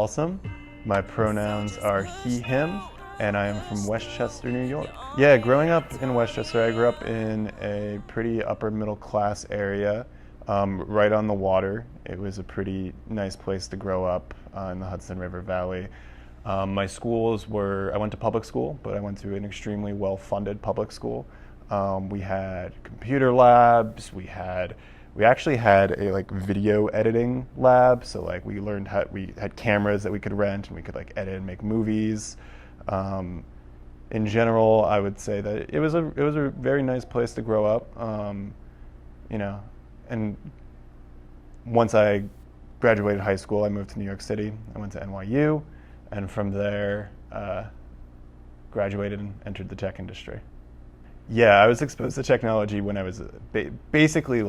Balsam. My pronouns are he, him, and I am from Westchester, New York. Yeah, growing up in Westchester, I grew up in a pretty upper middle class area, right on the water. It was a pretty nice place to grow up in the Hudson River Valley. My schools were, I went to public school, but I went to an extremely well-funded public school. We had computer labs, we actually had a video editing lab, so we learned we had cameras that we could rent and we could edit and make movies. In general, I would say that it was a very nice place to grow up. And once I graduated high school, I moved to New York City. I went to NYU, and from there, graduated and entered the tech industry. Yeah, I was exposed to technology when I was basically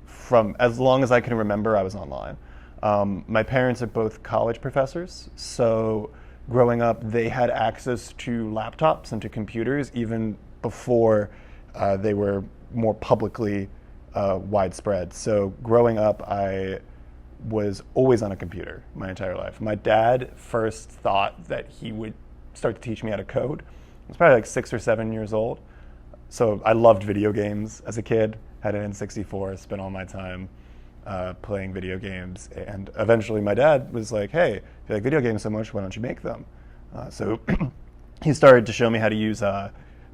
from as long as I can remember, I was online. My parents are both college professors, so growing up, they had access to laptops and to computers even before they were more publicly widespread. So growing up, I was always on a computer my entire life. My dad first thought that he would start to teach me how to code. I was probably 6 or 7 years old. So I loved video games as a kid, had an N64, spent all my time playing video games. And eventually my dad was like, hey, if you like video games so much, why don't you make them? So he started to show me how to use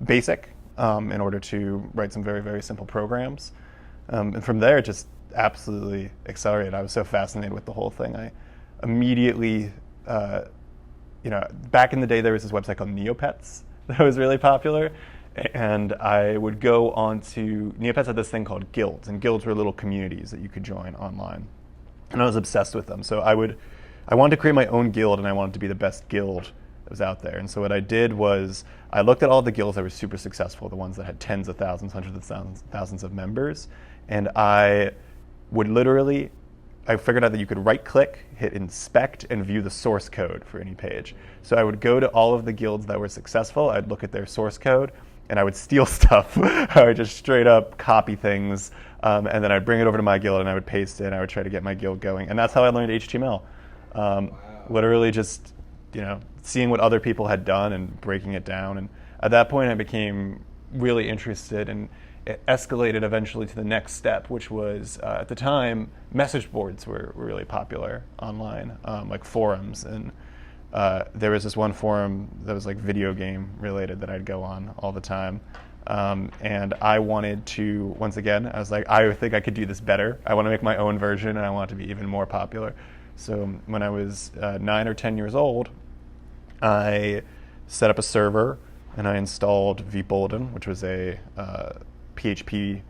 BASIC in order to write some very, very simple programs. And from there, it just absolutely accelerated. I was so fascinated with the whole thing. I immediately, back in the day, there was this website called Neopets that was really popular. And I would go on to, Neopets had this thing called guilds, and guilds were little communities that you could join online. And I was obsessed with them. So I wanted to create my own guild, and I wanted to be the best guild that was out there. And so what I did was I looked at all the guilds that were super successful, the ones that had tens of thousands, hundreds of thousands of members, and I figured out that you could right-click, hit inspect, and view the source code for any page. So I would go to all of the guilds that were successful, I'd look at their source code, and I would steal stuff. I would just straight up copy things, and then I'd bring it over to my guild and I would paste it and I would try to get my guild going. And that's how I learned HTML. Wow. Literally just, seeing what other people had done and breaking it down. And at that point I became really interested, and it escalated eventually to the next step, which was, at the time, message boards were really popular online, like forums. And there was this one forum that was video game related that I'd go on all the time. And I wanted to, once again, I was like, I think I could do this better. I want to make my own version, and I want it to be even more popular. So when I was 9 or 10 years old, I set up a server and I installed vBulletin, which was a PHP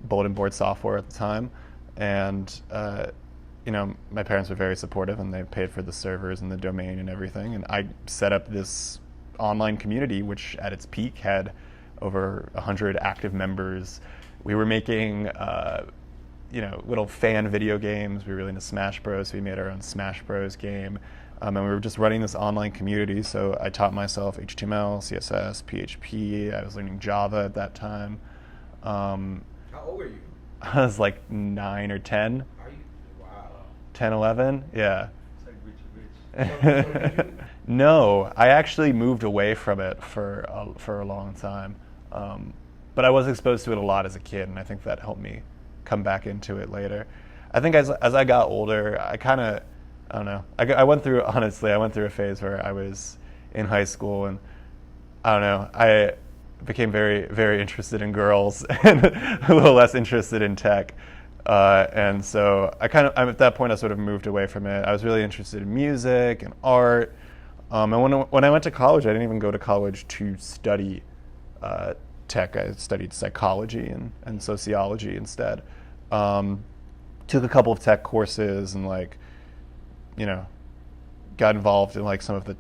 bulletin board software at the time. And my parents were very supportive, and they paid for the servers and the domain and everything. And I set up this online community, which at its peak had over 100 active members. We were making, little fan video games. We were really into Smash Bros. So we made our own Smash Bros. Game. And we were just running this online community. So I taught myself HTML, CSS, PHP. I was learning Java at that time. How old were you? I was 9 or 10. 10, 11? Yeah. It's like rich. No, I actually moved away from it for a long time. But I was exposed to it a lot as a kid, and I think that helped me come back into it later. I think as I got older, I don't know. I went through a phase where I was in high school, and I don't know, I became very, very interested in girls and a little less interested in tech. And so at that point I sort of moved away from it. I was really interested in music and art. And when I went to college, I didn't even go to college to study tech. I studied psychology and sociology instead. Took a couple of tech courses and got involved in some of the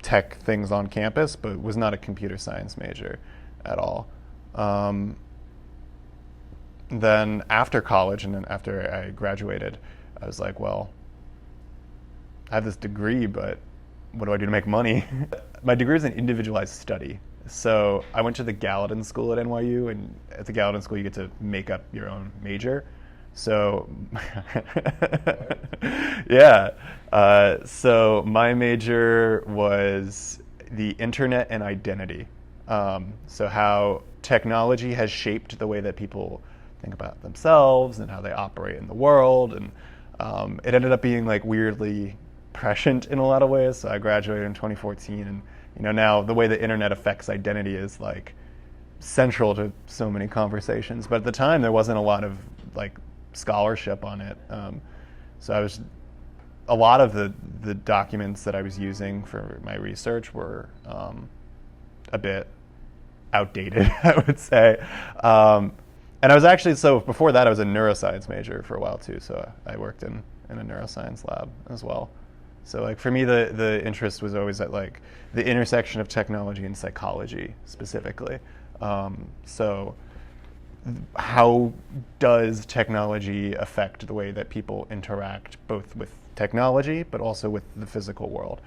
tech things on campus, but was not a computer science major at all. Then after college and then after I graduated, I was like, well, I have this degree, but what do I do to make money? My degree is in individualized study. So I went to the Gallatin School at NYU, and at the Gallatin School you get to make up your own major. So, yeah. So my major was the internet and identity. So how technology has shaped the way that people think about themselves and how they operate in the world, and it ended up being like weirdly prescient in a lot of ways. So I graduated in 2014, and now the way the internet affects identity is like central to so many conversations. But at the time, there wasn't a lot of like scholarship on it. So I was a lot of the documents that I was using for my research were a bit outdated, I would say. And I was actually, so before that, I was a neuroscience major for a while too. So I worked in a neuroscience lab as well. So like for me, the interest was always at like the intersection of technology and psychology specifically. So how does technology affect the way that people interact both with technology but also with the physical world?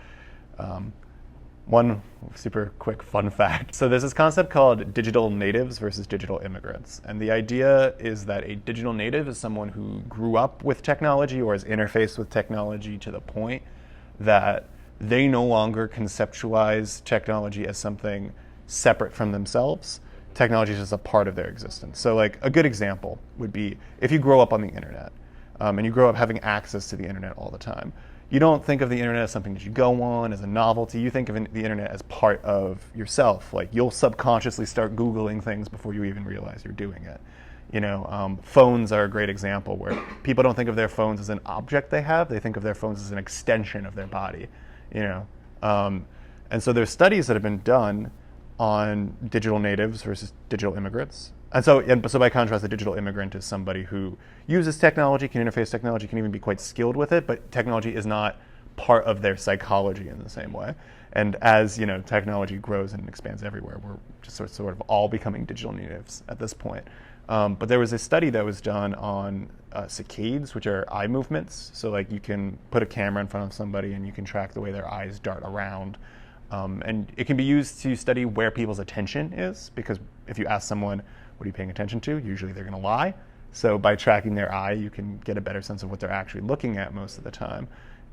One super quick fun fact. So there's this concept called digital natives versus digital immigrants. And the idea is that a digital native is someone who grew up with technology or has interfaced with technology to the point that they no longer conceptualize technology as something separate from themselves. Technology is just a part of their existence. So like a good example would be if you grow up on the internet and you grow up having access to the internet all the time, you don't think of the internet as something that you go on, as a novelty. You think of the internet as part of yourself. Like you'll subconsciously start Googling things before you even realize you're doing it. Phones are a great example where people don't think of their phones as an object they have. They think of their phones as an extension of their body. And so there's studies that have been done on digital natives versus digital immigrants. And so by contrast, a digital immigrant is somebody who uses technology, can interface technology, can even be quite skilled with it, but technology is not part of their psychology in the same way. And as technology grows and expands everywhere, we're just sort of all becoming digital natives at this point. But there was a study that was done on saccades, which are eye movements. So like you can put a camera in front of somebody and you can track the way their eyes dart around. And it can be used to study where people's attention is, because if you ask someone, what are you paying attention to? Usually they're going to lie. So by tracking their eye, you can get a better sense of what they're actually looking at most of the time.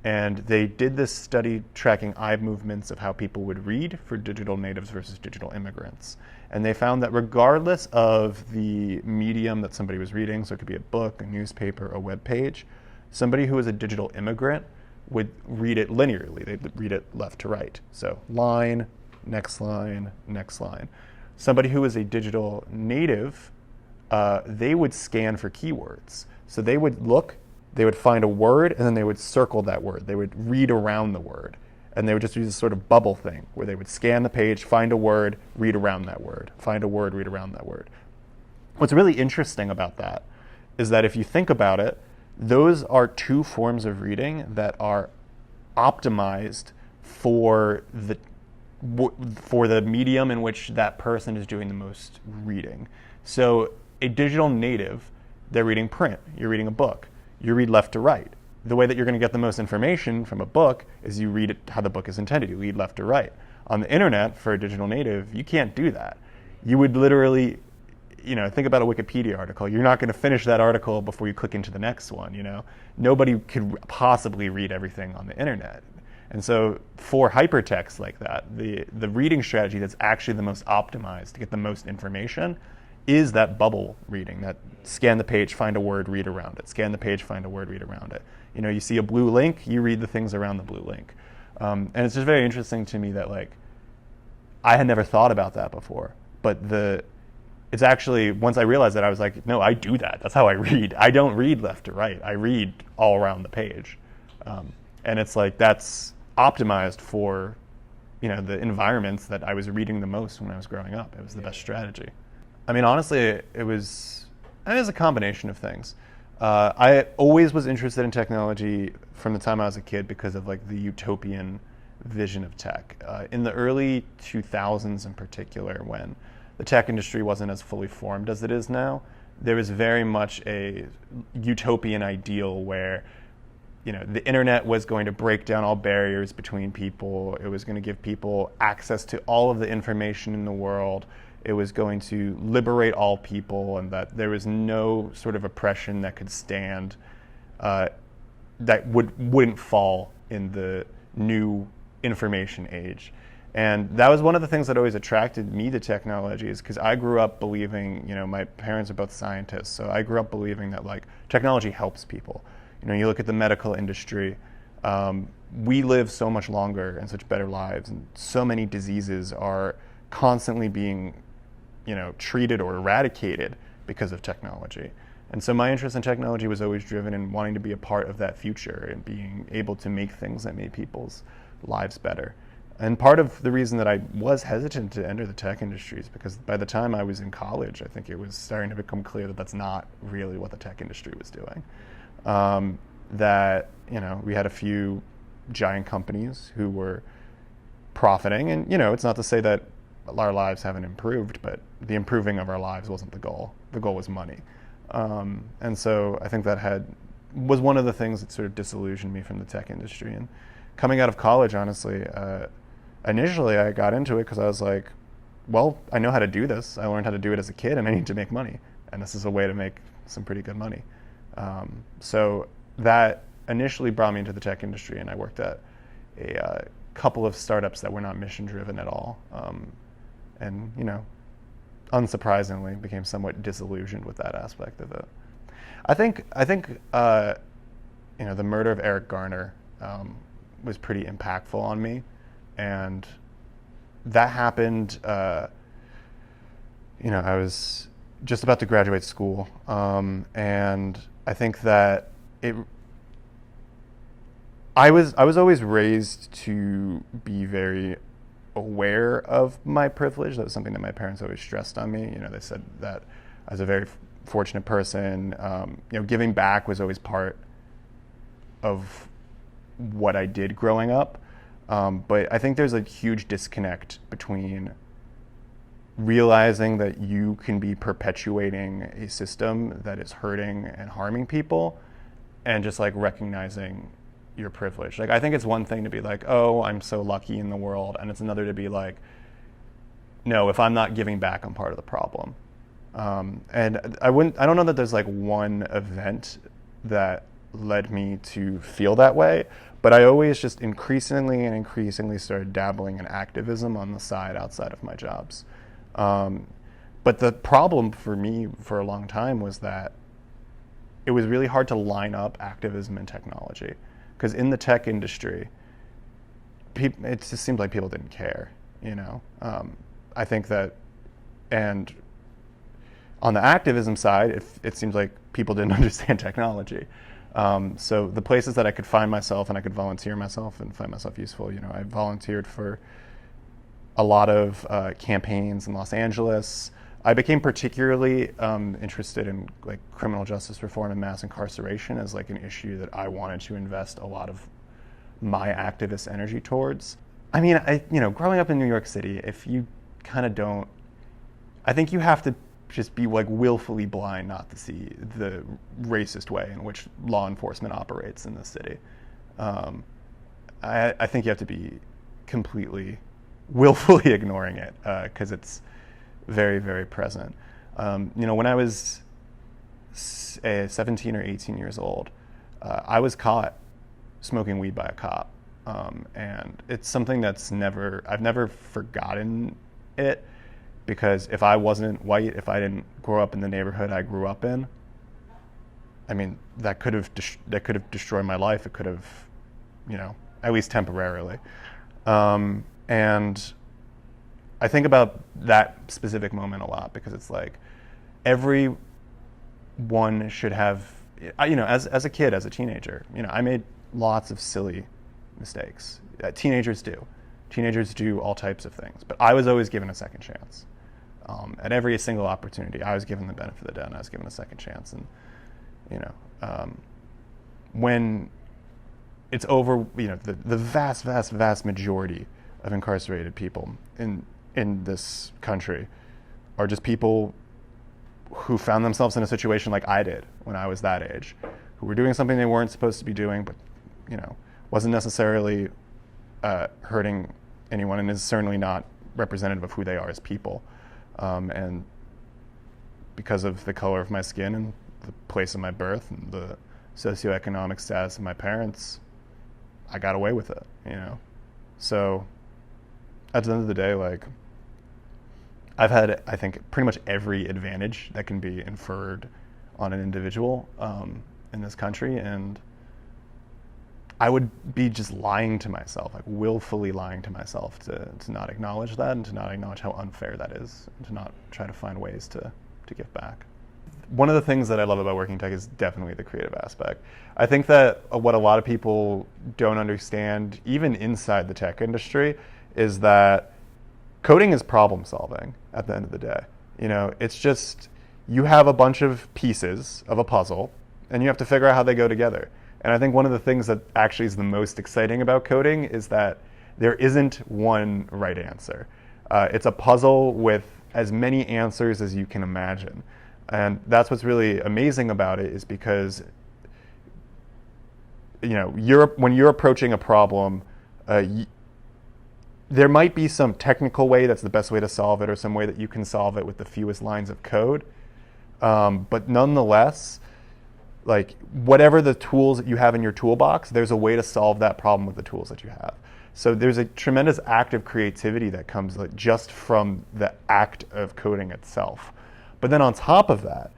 And they did this study tracking eye movements of how people would read for digital natives versus digital immigrants. And they found that regardless of the medium that somebody was reading, so it could be a book, a newspaper, a web page, somebody who was a digital immigrant would read it linearly. They'd read it left to right. So line, next line, next line. Somebody who is a digital native, they would scan for keywords. So they would look, they would find a word, and then they would circle that word. They would read around the word. And they would just use this sort of bubble thing where they would scan the page, find a word, read around that word, find a word, read around that word. What's really interesting about that is that if you think about it, those are two forms of reading that are optimized for the medium in which that person is doing the most reading. So a digital native, they're reading print. You're reading a book. You read left to right. The way that you're going to get the most information from a book is you read it how the book is intended. You read left to right. On the internet, for a digital native, you can't do that. You would literally, think about a Wikipedia article. You're not going to finish that article before you click into the next one, Nobody could possibly read everything on the internet. And so for hypertext like that, the reading strategy that's actually the most optimized to get the most information is that bubble reading, that scan the page, find a word, read around it. Scan the page, find a word, read around it. You see a blue link, you read the things around the blue link. And it's just very interesting to me that I had never thought about that before. But it's actually, once I realized that, I was like, no, I do that. That's how I read. I don't read left to right. I read all around the page. And it's like, that's optimized for, the environments that I was reading the most when I was growing up. It was the best strategy. I mean, honestly, it was a combination of things. I always was interested in technology from the time I was a kid because of the utopian vision of tech. In the early 2000s in particular, when the tech industry wasn't as fully formed as it is now, there was very much a utopian ideal where the internet was going to break down all barriers between people. It was going to give people access to all of the information in the world. it was going to liberate all people, and that there was no sort of oppression that could stand, that wouldn't fall in the new information age. And that was one of the things that always attracted me to technology, is because I grew up believing, my parents are both scientists, so I grew up believing that like technology helps people. You look at the medical industry, we live so much longer and such better lives, and so many diseases are constantly being, treated or eradicated because of technology. And so my interest in technology was always driven in wanting to be a part of that future and being able to make things that made people's lives better. And part of the reason that I was hesitant to enter the tech industry is because by the time I was in college, I think it was starting to become clear that that's not really what the tech industry was doing. That, we had a few giant companies who were profiting, and, it's not to say that our lives haven't improved, but the improving of our lives wasn't the goal. The goal was money. And so I think that was one of the things that sort of disillusioned me from the tech industry. And coming out of college, honestly, initially I got into it because I was like, well, I know how to do this. I learned how to do it as a kid, and I need to make money. And this is a way to make some pretty good money. So that initially brought me into the tech industry, and I worked at a couple of startups that were not mission-driven at all. And, unsurprisingly, became somewhat disillusioned with that aspect of it. I think the murder of Eric Garner was pretty impactful on me, and that happened. I was just about to graduate school, and I think that I was always raised to be very aware of my privilege. That was something that my parents always stressed on me. They said that I was a very fortunate person. Giving back was always part of what I did growing up. But I think there's a huge disconnect between realizing that you can be perpetuating a system that is hurting and harming people, and just like recognizing your privilege. Like, I think it's one thing to be like, oh, I'm so lucky in the world, and it's another to be like, no, if I'm not giving back, I'm part of the problem. And I don't know that there's like one event that led me to feel that way, but I always just increasingly started dabbling in activism on the side outside of my jobs. But the problem for me for a long time was that it was really hard to line up activism and technology. Because in the tech industry, it just seemed like people didn't care, I think that, and on the activism side, it seems like people didn't understand technology. So the places that I could find myself and I could volunteer myself and find myself useful, I volunteered for a lot of campaigns in Los Angeles. I became particularly interested in like criminal justice reform and mass incarceration as like an issue that I wanted to invest a lot of my activist energy towards. I mean, growing up in New York City, if you kind of don't, I think you have to just be like willfully blind not to see the racist way in which law enforcement operates in the city. I think you have to be completely willfully ignoring it because it's very, very present. When I was 17 or 18 years old, I was caught smoking weed by a cop. And it's something I've never forgotten it, because if I wasn't white, if I didn't grow up in the neighborhood I grew up in, I mean, that could have destroyed my life. It could have, at least temporarily. And I think about that specific moment a lot, because it's like everyone should have, as a kid, as a teenager, I made lots of silly mistakes. Teenagers do. Teenagers do all types of things. But I was always given a second chance. At every single opportunity, I was given the benefit of the doubt, and I was given a second chance. And, when it's over, the vast, vast, vast majority of incarcerated people in this country are just people who found themselves in a situation like I did when I was that age, who were doing something they weren't supposed to be doing, but, wasn't necessarily hurting anyone, and is certainly not representative of who they are as people. And because of the color of my skin and the place of my birth and the socioeconomic status of my parents, I got away with it, you know? So at the end of the day, like, I've had, I think, pretty much every advantage that can be inferred on an individual in this country, and I would be just lying to myself, like willfully lying to myself to not acknowledge that and to not acknowledge how unfair that is and to not try to find ways to give back. One of the things that I love about working in tech is definitely the creative aspect. I think that what a lot of people don't understand, even inside the tech industry, is that coding is problem solving at the end of the day. You know, it's just, you have a bunch of pieces of a puzzle and you have to figure out how they go together. And I think one of the things that actually is the most exciting about coding is that there isn't one right answer. It's a puzzle with as many answers as you can imagine. And that's what's really amazing about it, is because, you know, when you're approaching a problem, there might be some technical way that's the best way to solve it, or some way that you can solve it with the fewest lines of code. But nonetheless, like, whatever the tools that you have in your toolbox, there's a way to solve that problem with the tools that you have. So there's a tremendous act of creativity that comes, like, just from the act of coding itself. But then on top of that,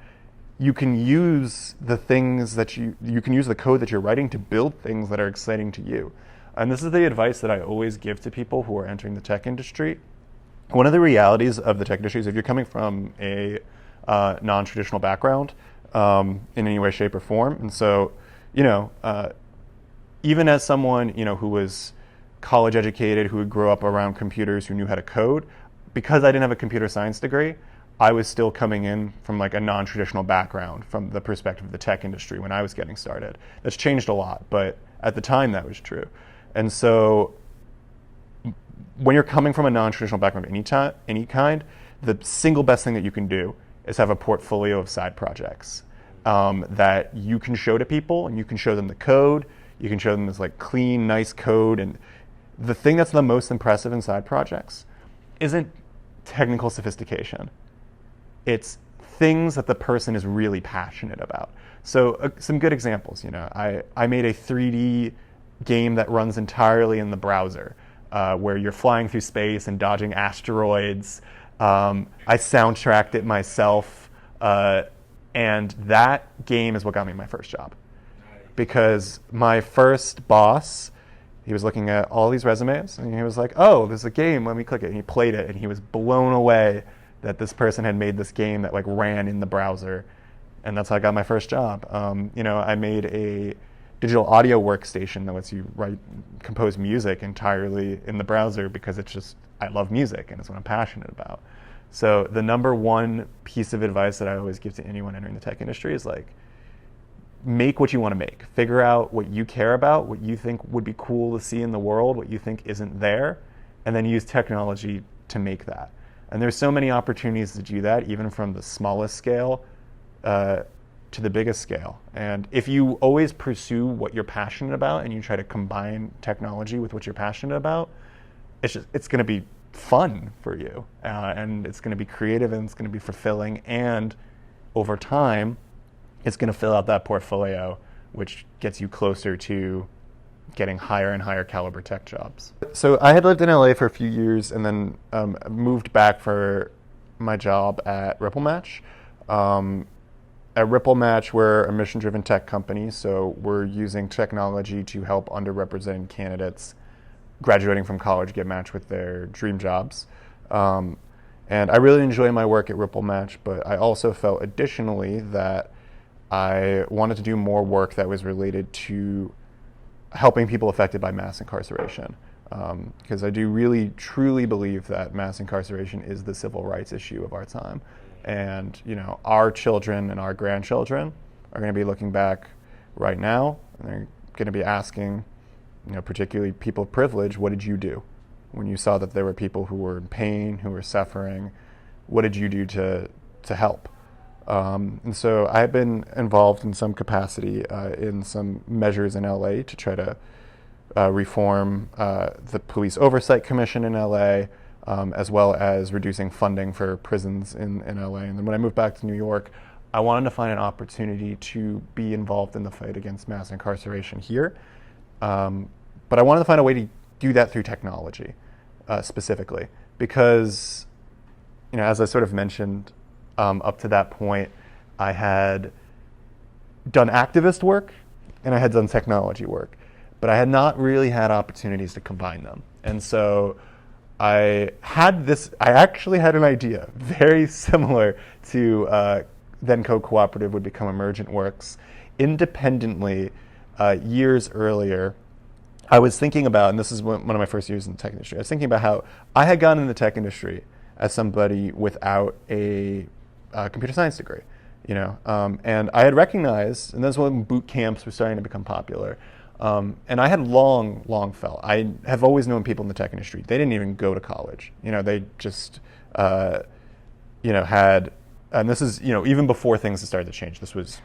you can use the things that you can use the code that you're writing to build things that are exciting to you. And this is the advice that I always give to people who are entering the tech industry. One of the realities of the tech industry is, if you're coming from a non-traditional background in any way, shape, or form, and so, you know, even as someone, you know, who was college educated, who would grow up around computers, who knew how to code, because I didn't have a computer science degree, I was still coming in from like a non-traditional background from the perspective of the tech industry when I was getting started. That's changed a lot, but at the time that was true. And so when you're coming from a non-traditional background of any kind, the single best thing that you can do is have a portfolio of side projects that you can show to people, and you can show them the code. You can show them this like clean, nice code. And the thing that's the most impressive in side projects isn't technical sophistication. It's things that the person is really passionate about. So some good examples, you know, I made a 3D game that runs entirely in the browser, where you're flying through space and dodging asteroids. I soundtracked it myself, and that game is what got me my first job. Because my first boss, he was looking at all these resumes, and he was like, "Oh, there's a game, let me click it." And he played it, and he was blown away that this person had made this game that like ran in the browser. And that's how I got my first job. You know, I made a digital audio workstation that lets you compose music entirely in the browser, because it's just, I love music and it's what I'm passionate about. So the number one piece of advice that I always give to anyone entering the tech industry is, like, make what you want to make. Figure out what you care about, what you think would be cool to see in the world, what you think isn't there, and then use technology to make that. And there's so many opportunities to do that, even from the smallest scale to the biggest scale. And if you always pursue what you're passionate about and you try to combine technology with what you're passionate about, it's going to be fun for you, and it's going to be creative, and it's going to be fulfilling, and over time it's going to fill out that portfolio, which gets you closer to getting higher and higher caliber tech jobs. So I had lived in LA for a few years, and then moved back for my job at Ripple Match. At Ripple Match, we're a mission-driven tech company, so we're using technology to help underrepresented candidates graduating from college get matched with their dream jobs. And I really enjoy my work at Ripple Match, but I also felt additionally that I wanted to do more work that was related to helping people affected by mass incarceration. Because I do really, truly believe that mass incarceration is the civil rights issue of our time. And, you know, our children and our grandchildren are going to be looking back right now, and they're going to be asking, you know, particularly people of privilege, what did you do when you saw that there were people who were in pain, who were suffering? What did you do to help? And so I've been involved in some capacity in some measures in LA to try to reform the Police Oversight Commission in LA, as well as reducing funding for prisons in LA. And then when I moved back to New York, I wanted to find an opportunity to be involved in the fight against mass incarceration here. But I wanted to find a way to do that through technology, specifically, because, as I sort of mentioned, up to that point, I had done activist work and I had done technology work, but I had not really had opportunities to combine them. And so I actually had an idea very similar to then Co-Cooperative would become Emergent Works. Independently, years earlier, I was thinking about, and this is one of my first years in the tech industry, I was thinking about how I had gone into the tech industry as somebody without a computer science degree, and I had recognized, and that's when boot camps were starting to become popular, and I had long felt, I have always known people in the tech industry, they didn't even go to college, they just, had, and this is, even before things started to change, this was,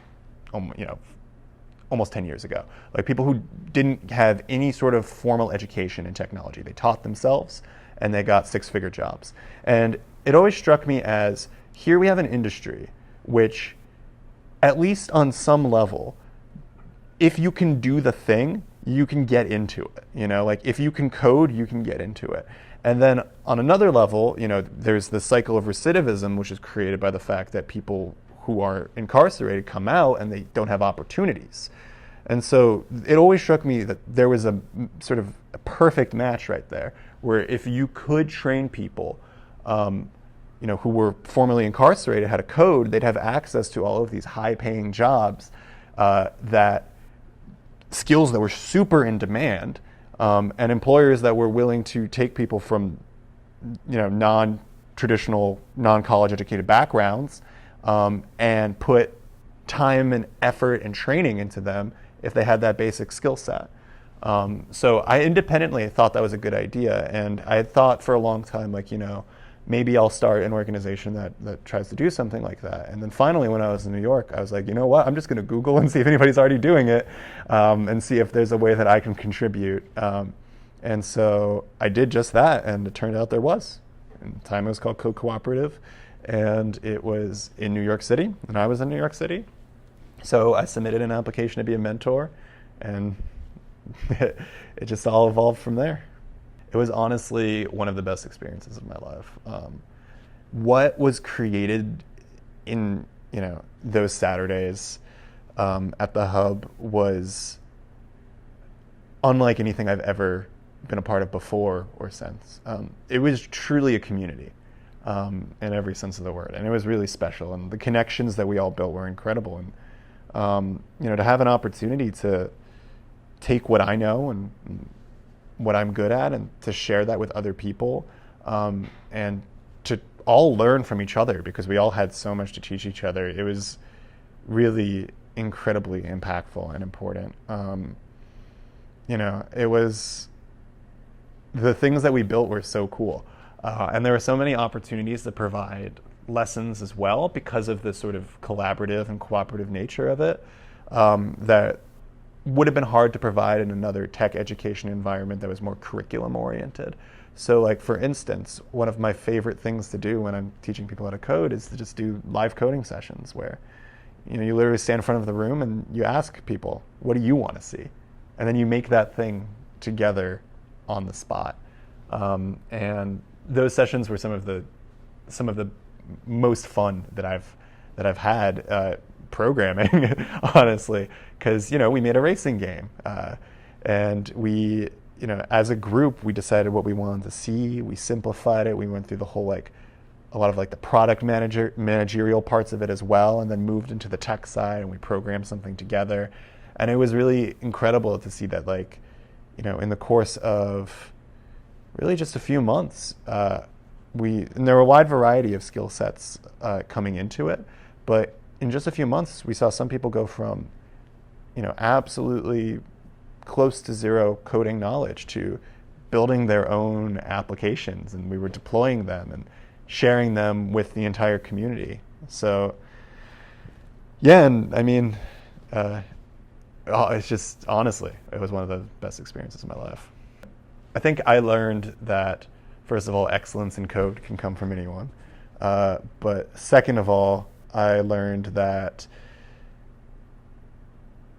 almost 10 years ago. Like people who didn't have any sort of formal education in technology. They taught themselves and they got six-figure jobs. And it always struck me as, here we have an industry which, at least on some level, if you can do the thing, you can get into it. Like if you can code, you can get into it. And then on another level, there's the cycle of recidivism, which is created by the fact that people who are incarcerated come out and they don't have opportunities. And so it always struck me that there was a sort of a perfect match right there, where if you could train people, who were formerly incarcerated, how to code, they'd have access to all of these high-paying jobs, that skills that were super in demand, and employers that were willing to take people from, non-traditional, non-college educated backgrounds, and put time and effort and training into them if they had that basic skill set. So I independently thought that was a good idea, and I had thought for a long time, maybe I'll start an organization that tries to do something like that. And then finally, when I was in New York, I was like, you know what, I'm just going to Google and see if anybody's already doing it, and see if there's a way that I can contribute. And so I did just that, and it turned out there was. And the time it was called Co-Cooperative. And it was in New York City, and I was in New York City. So I submitted an application to be a mentor, and it just all evolved from there. It was honestly one of the best experiences of my life. What was created in those Saturdays at the Hub was unlike anything I've ever been a part of before or since. It was truly a community. In every sense of the word, and it was really special. And the connections that we all built were incredible. And to have an opportunity to take what I know and what I'm good at, and to share that with other people, and to all learn from each other, because we all had so much to teach each other. It was really incredibly impactful and important. It was, the things that we built were so cool. And there were so many opportunities to provide lessons as well, because of the sort of collaborative and cooperative nature of it, that would have been hard to provide in another tech education environment that was more curriculum oriented. So like, for instance, one of my favorite things to do when I'm teaching people how to code is to just do live coding sessions where, you literally stand in front of the room and you ask people, what do you want to see? And then you make that thing together on the spot. And those sessions were some of the most fun that I've had programming, honestly, because we made a racing game, and we as a group we decided what we wanted to see. We simplified it. We went through the whole a lot of the product managerial parts of it as well, and then moved into the tech side, and we programmed something together, and it was really incredible to see that in the course of really just a few months, and there were a wide variety of skill sets coming into it, but in just a few months, we saw some people go from, absolutely close to zero coding knowledge to building their own applications, and we were deploying them and sharing them with the entire community. So, yeah, and I mean, it's just, honestly, it was one of the best experiences of my life. I think I learned that first of all, excellence in code can come from anyone. But second of all, I learned that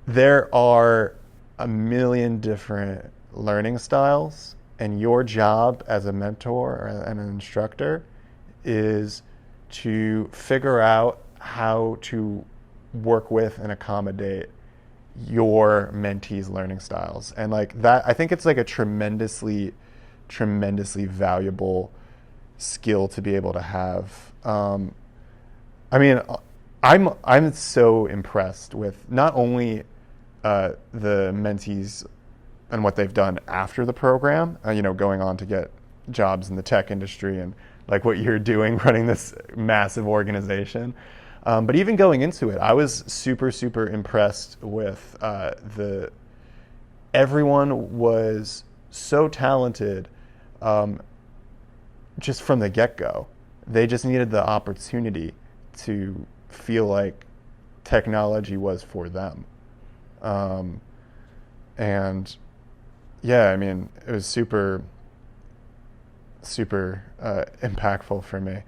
there are a million different learning styles, and your job as a mentor and an instructor is to figure out how to work with and accommodate your mentees' learning styles. And like that, I think it's like a tremendously valuable skill to be able to have. I mean, I'm so impressed with not only the mentees and what they've done after the program, going on to get jobs in the tech industry and like what you're doing, running this massive organization. But even going into it, I was super impressed with everyone was so talented just from the get-go. They just needed the opportunity to feel like technology was for them. And yeah, I mean, it was super impactful for me.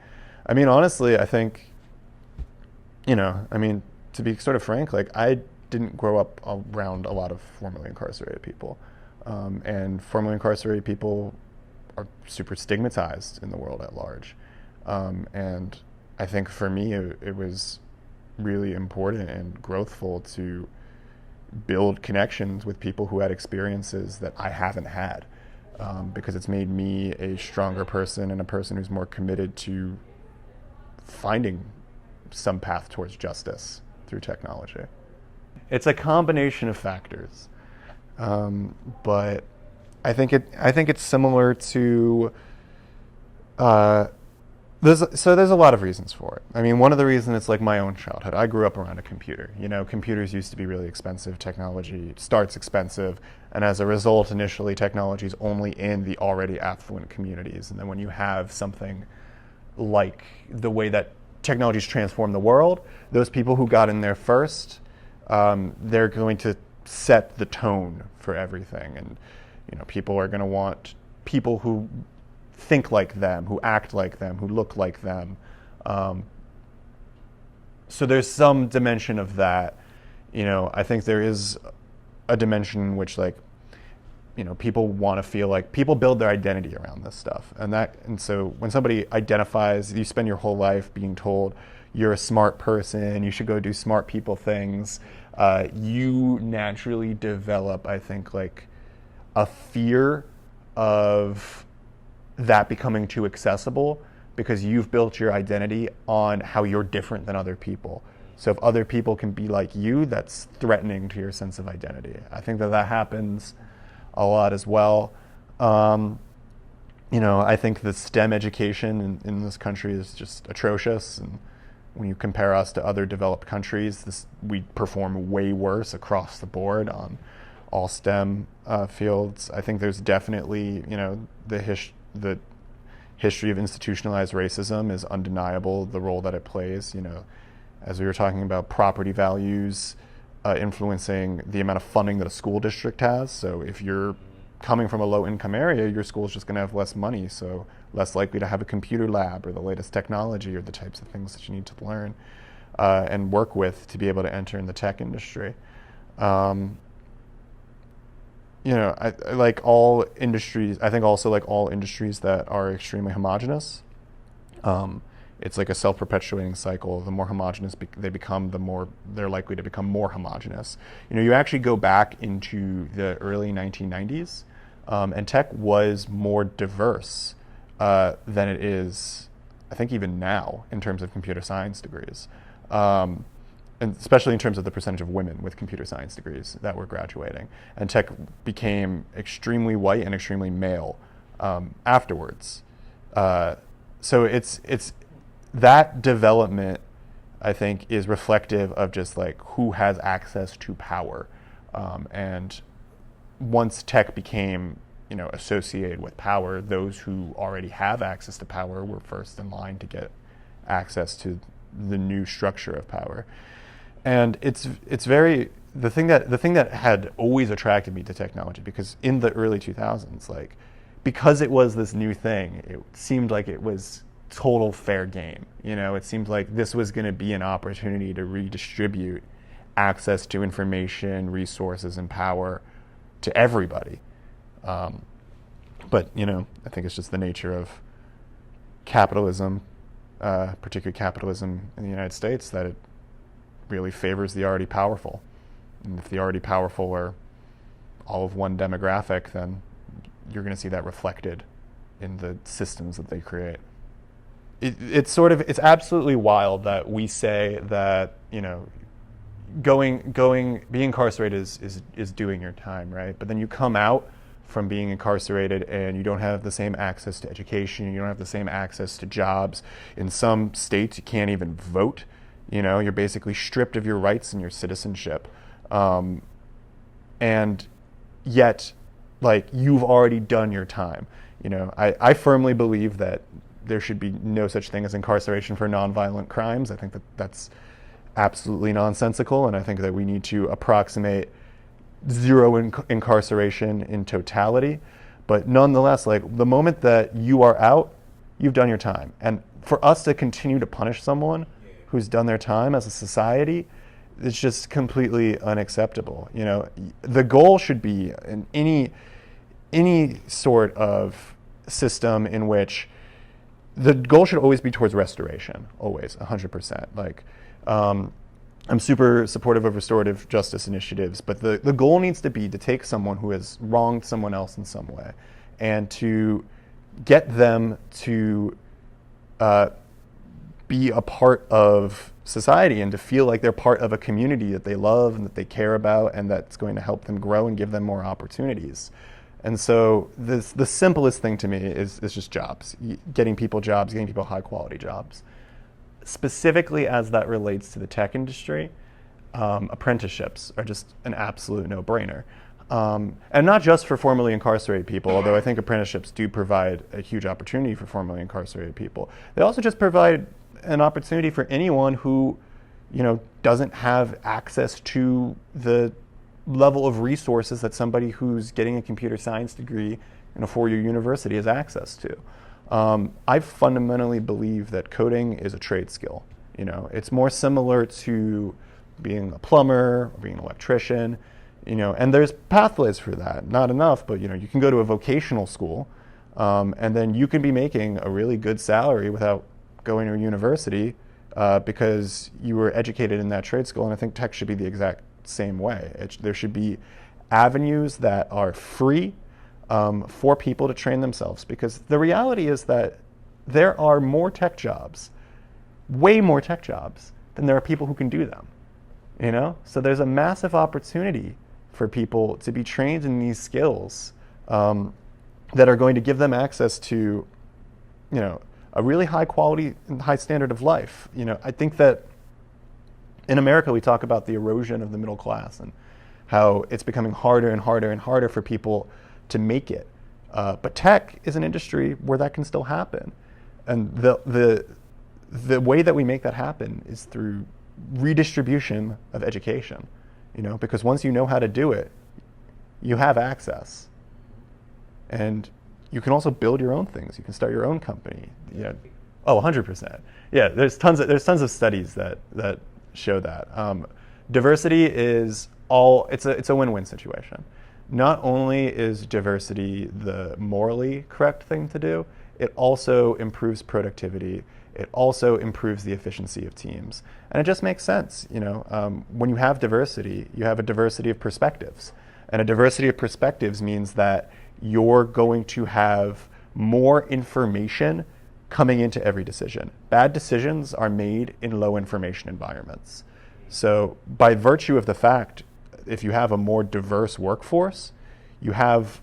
I mean, honestly, I think, to be sort of frank, like I didn't grow up around a lot of formerly incarcerated people. And formerly incarcerated people are super stigmatized in the world at large. And I think for me, it was really important and growthful to build connections with people who had experiences that I haven't had, because it's made me a stronger person and a person who's more committed to finding some path towards justice through technology. It's a combination of factors, but I think it's similar to. There's a lot of reasons for it. I mean, one of the reasons it's like my own childhood. I grew up around a computer. Computers used to be really expensive. Technology starts expensive, and as a result, initially technology is only in the already affluent communities. And then when you have something like the way that technology's transformed the world, those people who got in there first, they're going to set the tone for everything. And people are going to want people who think like them, who act like them, who look like them. So there's some dimension of that. I think there is a dimension in which people want to feel like people build their identity around this stuff. And so when somebody identifies, you spend your whole life being told you're a smart person, you should go do smart people things, you naturally develop, I think, like a fear of that becoming too accessible, because you've built your identity on how you're different than other people. So if other people can be like you, that's threatening to your sense of identity. I think that happens a lot as well. I think the STEM education in this country is just atrocious. And when you compare us to other developed countries, we perform way worse across the board on all STEM fields. I think there's definitely, the history of institutionalized racism is undeniable, the role that it plays, as we were talking about property values influencing the amount of funding that a school district has. So if you're coming from a low income area, your school is just going to have less money, so less likely to have a computer lab or the latest technology or the types of things that you need to learn and work with to be able to enter in the tech industry. I like all industries. I think also like all industries that are extremely homogenous, it's like a self-perpetuating cycle. The more homogenous they become, the more they're likely to become more homogenous. You actually go back into the early 1990s, and tech was more diverse than it is, I think, even now in terms of computer science degrees. And especially in terms of the percentage of women with computer science degrees that were graduating. And tech became extremely white and extremely male afterwards. So it's that development, I think, is reflective of just like who has access to power. And once tech became associated with power, those who already have access to power were first in line to get access to the new structure of power. And it's very the thing that had always attracted me to technology, because in the early 2000s, like because it was this new thing, it seemed like it was total fair game. It seemed like this was going to be an opportunity to redistribute access to information, resources, and power to everybody. But I think it's just the nature of capitalism, particularly capitalism in the United States, that it really favors the already powerful. And if the already powerful are all of one demographic, then you're going to see that reflected in the systems that they create. It's absolutely wild that we say that being incarcerated is doing your time, right? But then you come out from being incarcerated and you don't have the same access to education, you don't have the same access to jobs. In some states, you can't even vote. You're basically stripped of your rights and your citizenship. And yet, you've already done your time. I firmly believe that there should be no such thing as incarceration for nonviolent crimes. I think that that's absolutely nonsensical, and I think that we need to approximate zero incarceration in totality. But nonetheless, the moment that you are out, you've done your time. And for us to continue to punish someone who's done their time as a society, it's just completely unacceptable. The goal should be in any sort of system in which the goal should always be towards restoration, always, 100%. I'm super supportive of restorative justice initiatives, but the goal needs to be to take someone who has wronged someone else in some way and to get them to be a part of society and to feel like they're part of a community that they love and that they care about and that's going to help them grow and give them more opportunities. And so the simplest thing to me is just jobs, getting people jobs, getting people high quality jobs. Specifically as that relates to the tech industry, apprenticeships are just an absolute no-brainer. And not just for formerly incarcerated people, although I think apprenticeships do provide a huge opportunity for formerly incarcerated people. They also just provide an opportunity for anyone who, doesn't have access to the level of resources that somebody who's getting a computer science degree in a four-year university has access to. I fundamentally believe that coding is a trade skill. It's more similar to being a plumber or being an electrician, and there's pathways for that. Not enough, but you can go to a vocational school, and then you can be making a really good salary without going to a university because you were educated in that trade school. And I think tech should be the exact same way. There should be avenues that are free for people to train themselves, because the reality is that there are more tech jobs, way more tech jobs, than there are people who can do them. So there's a massive opportunity for people to be trained in these skills that are going to give them access to, a really high quality and high standard of life. I think that in America we talk about the erosion of the middle class and how it's becoming harder and harder and harder for people to make it. But tech is an industry where that can still happen. And the way that we make that happen is through redistribution of education, because once you know how to do it, you have access. And you can also build your own things. You can start your own company. Oh, 100%. Yeah, there's tons of studies that show that. Diversity is it's a win-win situation. Not only is diversity the morally correct thing to do, it also improves productivity. It also improves the efficiency of teams. And it just makes sense. When you have diversity, you have a diversity of perspectives. And a diversity of perspectives means that you're going to have more information coming into every decision. Bad decisions are made in low information environments. So by virtue of the fact, if you have a more diverse workforce, you have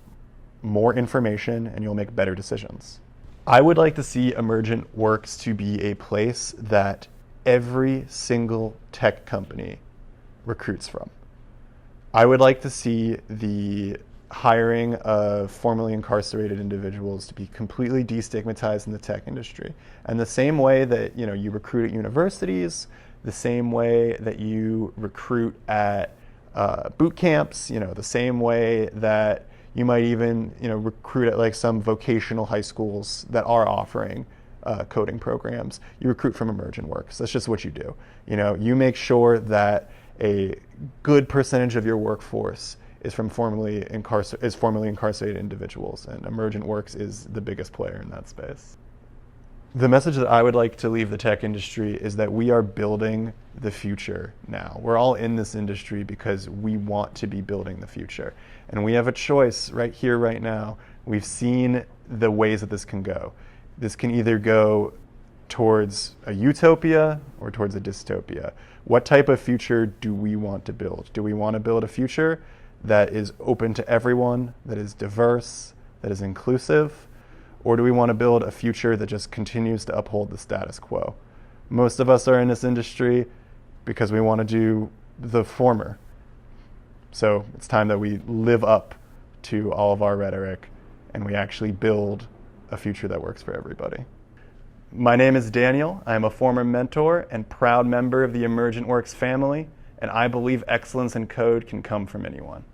more information and you'll make better decisions. I would like to see Emergent Works to be a place that every single tech company recruits from. I would like to see the hiring of formerly incarcerated individuals to be completely destigmatized in the tech industry. And the same way that you recruit at universities, the same way that you recruit at boot camps, the same way that You might even, recruit at like some vocational high schools that are offering coding programs. You recruit from Emergent Works. That's just what you do. You make sure that a good percentage of your workforce is from formerly incarcerated individuals, and Emergent Works is the biggest player in that space. The message that I would like to leave the tech industry is that we are building the future now. We're all in this industry because we want to be building the future. And we have a choice right here, right now. We've seen the ways that this can go. This can either go towards a utopia or towards a dystopia. What type of future do we want to build? Do we want to build a future that is open to everyone, that is diverse, that is inclusive? Or do we want to build a future that just continues to uphold the status quo? Most of us are in this industry because we want to do the former. So it's time that we live up to all of our rhetoric and we actually build a future that works for everybody. My name is Daniel. I am a former mentor and proud member of the Emergent Works family, and I believe excellence in code can come from anyone.